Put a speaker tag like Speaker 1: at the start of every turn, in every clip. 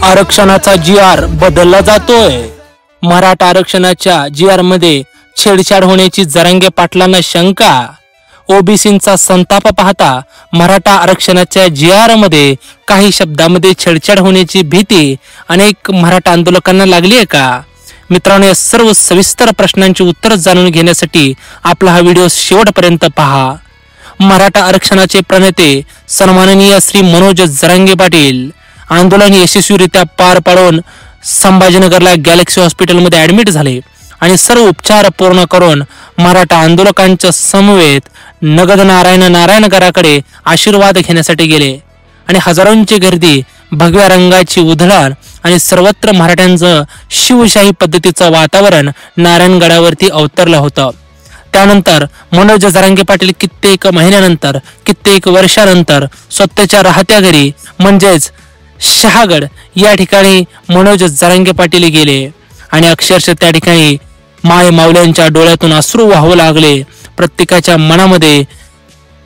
Speaker 1: आरक्षणाचा जी.आर. बदलला जातोय। मराठा आरक्षणाच्या जी.आर. मध्ये छेडछाड होण्याची जरांगे पाटलांना शंका। ओबीसींचा संताप पाहता मराठा आरक्षणाच्या जी.आर. मध्ये काही शब्दांमध्ये छेडछाड होण्याची भीती अनेक मराठा आंदोलकांना लागली आहे का? मित्रांनो, या सर्व सविस्तर प्रश्नांची उत्तर जाणून घेण्यासाठी आपला हा व्हिडिओ शेवटपर्यंत पहा। मराठा आरक्षणाचे प्रणेते सन्माननीय श्री मनोज जरांगे पाटील आंदोलन यशस्वीरित्या पार पाडून संभाजीनगरला गॅलेक्सी हॉस्पिटलमध्ये ऍडमिट झाले आणि सर्व उपचार पूर्ण करून मराठा आंदोलकांच्या समवेत नगद नारायणगराकडे आशीर्वाद घेण्यासाठी गेले आणि हजारोंची गर्दी, भगव्या रंगाची उधळण आणि सर्वत्र मराठ्यांचं शिवशाही पद्धतीचं वातावरण नारायणगडावरती अवतरलं होतं। त्यानंतर मनोज जरांगे पाटील कित्येक महिन्यानंतर, कित्येक वर्षानंतर स्वतःच्या राहत्या घरी म्हणजेच शहागड या ठिकाणी मनोज जरांगे पाटील गेले आणि अक्षरशः त्या ठिकाणी माय माऊल्यांच्या डोळ्यातून अश्रू वाहू लागले। प्रत्येकाच्या मनामध्ये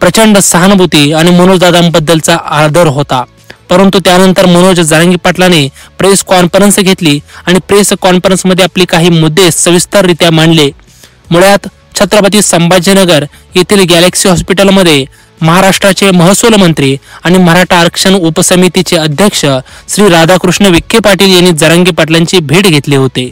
Speaker 1: प्रचंड सहानुभूती आणि मनोज दादांबद्दलचा आदर होता। परंतु त्यानंतर मनोज जरांगे पाटलांनी प्रेस कॉन्फरन्स घेतली आणि प्रेस कॉन्फरन्स मध्ये आपले काही मुद्दे सविस्तररित्या मांडले। मुळात छत्रपती संभाजीनगर येथील गॅलेक्सी हॉस्पिटलमध्ये महाराष्ट्राचे महसूल मंत्री आणि मराठा आरक्षण उपसमितीचे अध्यक्ष श्री राधाकृष्ण विखे पाटील यांनी जरांगे पाटलांची भेट घेतली होती।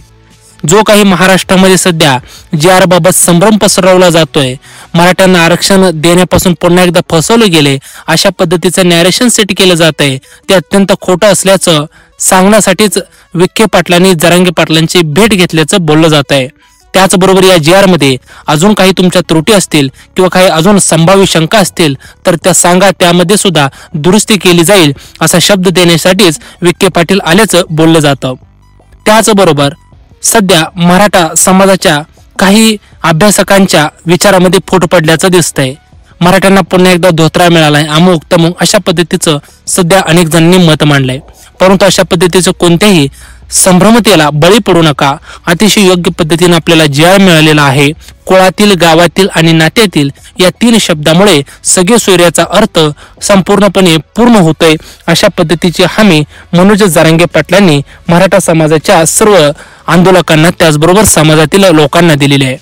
Speaker 1: जो काही महाराष्ट्रामध्ये सध्या जी.आर. बाबत संभ्रम पसरवला जातोय, मराठ्यांना आरक्षण देण्यापासून पुन्हा एकदा फसवले गेले अशा पद्धतीचं नॅरेशन सेट केलं जात आहे, ते अत्यंत खोटं असल्याचं सांगण्यासाठीच विखे पाटलांनी जरांगे पाटलांची भेट घेतल्याचं बोललं जात आहे। त्याचबरोबर या जी.आर. मध्ये अजून काही तुमच्या त्रुटी असतील किंवा काही अजून संभाव्य शंका असतील तर त्या सांगा, त्यामध्ये सुद्धा दुरुस्ती केली जाईल असा शब्द देण्यासाठीच विखे पाटील आल्याचं बोललं जातं। त्याचबरोबर सध्या मराठा समाजाच्या काही अभ्यासकांच्या विचारामध्ये फूट पडल्याचं दिसतंय। मराठ्यांना पुन्हा एकदा धोत्रा मिळालाय, अमुक तमुक अशा पद्धतीचं सध्या अनेक जणांनी मत मांडलंय। परंतु अशा पद्धतीचं कोणत्याही संभ्रमतेला बळी पडू नका। अतिशय योग्य पद्धतीने आपल्याला जी.आर. मिळालेला आहे। कुळातील, गावातील आणि नात्यातील या 3 शब्दामुळे सगळे सूर्याचा अर्थ संपूर्णपणे पूर्ण होतोय अशा पद्धतीची हमी मनोज जरांगे पाटलांनी मराठा समाजाच्या सर्व आंदोलकांना त्याचबरोबर समाजातील लोकांना दिलेली आहे।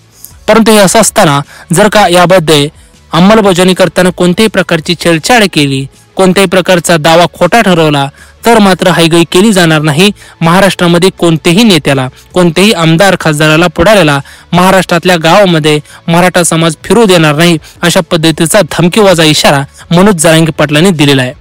Speaker 1: परंतु हे असं असताना जर का यामध्ये अंमलबजावणी करताना कोणत्याही प्रकारची छेडछाड केली, कोणत्याही प्रकारचा दावा खोटा ठरवला तर मात्र हायगई केली जाणार नाही। महाराष्ट्रामध्ये कोणत्याही नेत्याला, कोणत्याही आमदार, खासदाराला, पुढाऱ्याला महाराष्ट्रातल्या गावामध्ये मराठा समाज फिरू देणार नाही अशा पद्धतीचा धमकीवाजा इशारा मनोज जरांगे पाटलांनी दिलेला आहे।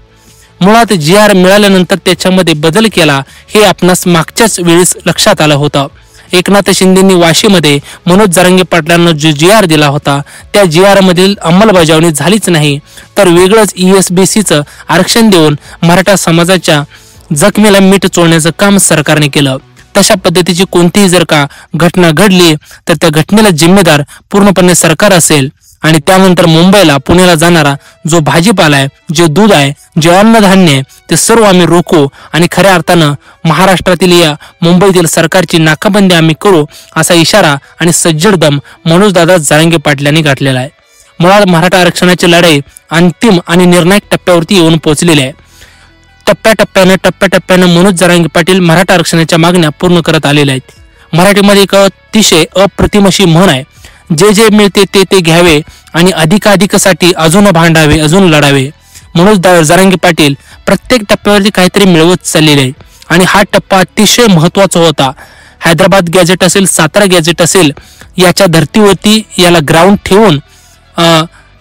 Speaker 1: मुळात जी.आर. मिळाल्यानंतर त्याच्यामध्ये बदल केला हे आपणास मागच्याच वेळेस लक्षात आलं होतं। एकनाथ शिंदेंनी वाशीमध्ये मनोज जरांगे पाटलांना जो जी.आर. दिला होता त्या जी.आर. मधील अंमलबजावणी झालीच नाही, तर वेगळंच ESBCचं आरक्षण देऊन मराठा समाजाच्या जखमेला मीठ चोळण्याचं काम सरकारने केलं। तशा पद्धतीची कोणतीही जर का घटना घडली तर त्या घटनेला जिम्मेदार पूर्णपणे सरकार असेल आणि त्यानंतर मुंबईला, पुण्याला जाणारा जो भाजीपाला आहे, जे दूध आहे, जे अन्नधान्य आहे ते सर्व आम्ही रोखू आणि खऱ्या अर्थानं महाराष्ट्रातील या मुंबईतील सरकारची नाकाबंदी आम्ही करू असा इशारा आणि सज्जड दम मनोजदादा जरांगे पाटील यांनी गाठलेला आहे। मुळात मराठा आरक्षणाची लढाई अंतिम आणि निर्णायक टप्प्यावरती येऊन पोहोचलेली आहे। टप्प्याटप्प्यानं मनोज जरांगे पाटील मराठा आरक्षणाच्या मागण्या पूर्ण करत आलेल्या आहेत। मराठीमध्ये एक अतिशय अप्रतिम अशी म्हण आहे, जे जे मिळते ते घ्यावे आणि अधिकाधिकसाठी अजून भांडावे, अजून लढावे। मनोज जरांगे पाटील प्रत्येक टप्प्यावरती काहीतरी मिळवत चाललेले आहे आणि हा टप्पा अतिशय महत्वाचा होता। हैदराबाद गॅझेट असेल, सातारा गॅझेट असेल, याच्या धर्तीवरती याला ग्राउंड ठेवून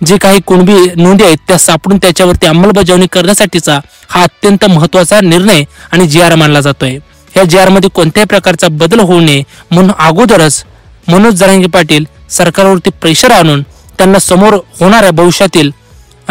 Speaker 1: जे काही कुणबी नोंदी आहेत त्या सापडून त्याच्यावरती अंमलबजावणी करण्यासाठीचा हा अत्यंत महत्वाचा निर्णय आणि जी.आर. मानला जातोय। या जी.आर. मध्ये कोणत्याही प्रकारचा बदल होऊ नये म्हणून अगोदरच मनोज जरांगे पाटील सरकारवरती प्रेशर आणून त्यांना समोर होणाऱ्या भविष्यातील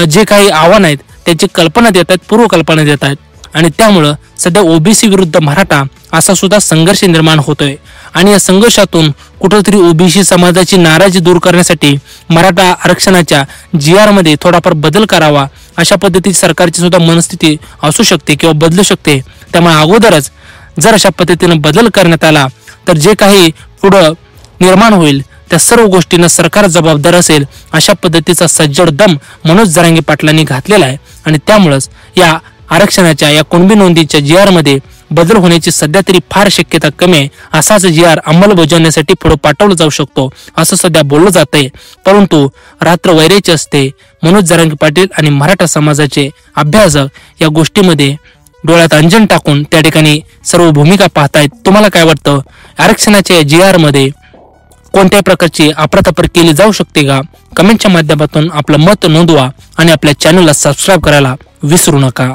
Speaker 1: जे काही आव्हान आहेत त्याची कल्पना देत आहेत, पूर्वकल्पना देत आहेत आणि त्यामुळं सध्या ओबीसी विरुद्ध मराठा असा सुद्धा संघर्ष निर्माण होतोय आणि या संघर्षातून कुठेतरी ओबीसी समाजाची नाराजी दूर करण्यासाठी मराठा आरक्षणाच्या जी.आर. मध्ये थोडाफार बदल करावा अशा पद्धतीची सरकारची सुद्धा मनस्थिती असू शकते किंवा बदलू शकते। त्यामुळे अगोदरच जर अशा पद्धतीने बदल करण्यात आला तर जे काही पुढं निर्माण होईल त्या सर्व गोष्टींना सरकार जबाबदार असेल अशा पद्धतीचा सज्जड दम मनोज जरांगे पाटलांनी घातलेला आहे आणि त्यामुळेच या आरक्षणाच्या या कुणबी नोंदीच्या जी.आर. मध्ये बदल होण्याची सध्या तरी फार शक्यता कमी आहे. असाच जी आर अंमलबजावण्यासाठी पुढे पाठवला जाऊ शकतो असं सध्या बोललं जात आहे. परंतु रात्र वैराची असते. मनोज जरांगे पाटील आणि मराठा समाजाचे अभ्यासक या गोष्टीमध्ये डोळ्यात अंजन टाकून त्या ठिकाणी सर्व भूमिका पाहतायत. तुम्हाला काय वाटतं? आरक्षणाच्या जी आर मध्ये कोणत्याही प्रकारची अफरातफर केली जाऊ शकते का? कमेंटच्या माध्यमातून आपलं मत नोंदवा आणि आपल्या चॅनलला सबस्क्राईब करायला विसरू नका.